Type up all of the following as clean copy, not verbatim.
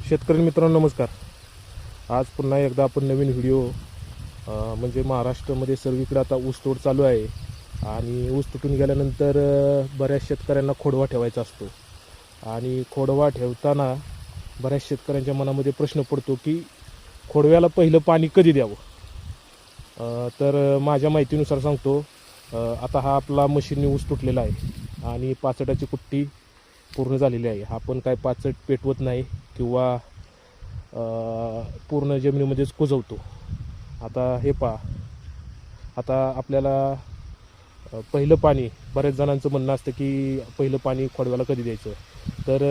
शेतकरी मित्रांनो नमस्कार. आज पुन्हा एकदा आपण नवीन व्हिडिओ म्हणजे महाराष्ट्रामध्ये सर्वीकडे आता ऊसतोड चालू आहे आणि ऊस तुटून गेल्यानंतर बऱ्याच शेतकऱ्यांना खोडवा ठेवायचा असतो आणि खोडवा ठेवताना बऱ्याच शेतकऱ्यांच्या मनामध्ये प्रश्न पडतो की खोडव्याला पहिलं पाणी कधी द्यावं. तर माझ्या माहितीनुसार सांगतो, आता हा आपला मशीनने ऊस तुटलेला आहे आणि पाचटाची कुट्टी पूर्ण झालेली आहे. हा पण काय पाचट पेटवत नाही किंवा पूर्ण जमिनीमध्येच कुजवतो. आता हे पहा, आता आपल्याला पहिलं पाणी, बऱ्याच जणांचं म्हणणं असतं की पहिलं पाणी खोडव्याला कधी द्यायचं. तर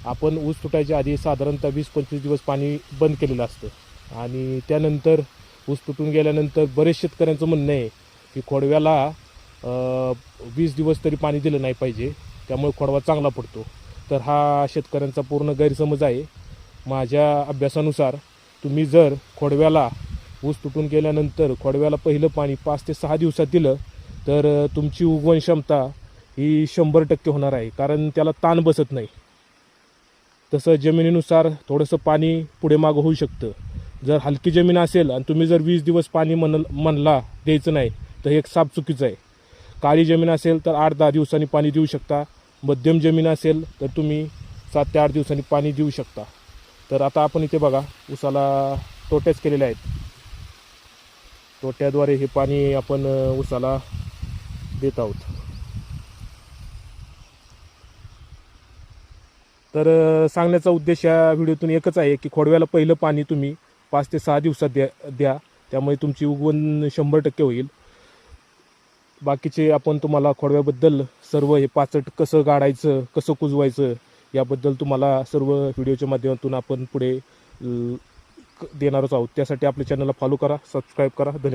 आपण ऊस तुटायच्या आधी साधारणतः 20-25 दिवस पाणी बंद केलेलं असतं आणि त्यानंतर ऊस तुटून गेल्यानंतर बरेच शेतकऱ्यांचं म्हणणं आहे की खोडव्याला 20 दिवस तरी पाणी दिलं नाही पाहिजे, त्यामुळे खोडवा चांगला पडतो. तर हा शेतकऱ्यांचा पूर्ण गैरसमज आहे. माझ्या अभ्यासानुसार तुम्ही जर खोडव्याला ऊस तुटून गेल्यानंतर खोडव्याला पहिलं पाणी 5 ते 6 दिवसात दिलं तर तुमची उगवण क्षमता ही 100% होणार आहे, कारण त्याला ताण बसत नाही. तसं जमिनीनुसार थोडंसं पाणी पुढे मागं होऊ शकतं. जर हलकी जमीन असेल आणि तुम्ही जर 20 दिवस पाणी म्हणला द्यायचं नाही तर हे एक साप चुकीचं आहे. काळी जमीन असेल तर 8-10 दिवसांनी पाणी देऊ शकता. मध्यम जमीन असेल तर तुम्ही 7 ते 8 दिवसांनी पाणी देऊ शकता. तर आता आपण इथे बघा, ऊसाला तोट्याच केलेल्या आहेत. तोट्याद्वारे हे पाणी आपण ऊसाला देत आहोत. तर सांगण्याचा उद्देश या व्हिडिओतून एकच आहे की खोडव्याला पहिलं पाणी तुम्ही 5 ते 6 दिवसात द्या. त्यामुळे तुमची उगवण 100% होईल. बाकीचे आपण तुम्हाला खोडव्याबद्दल सर्व हे पाचट कसं गाडायचं, कसं कुजवायचं याबद्दल तुम्हाला सर्व व्हिडिओच्या माध्यमातून आपण पुढे देणारच आहोत. त्यासाठी आपल्या चॅनलला फॉलो करा, सबस्क्राईब करा. धन्यवाद.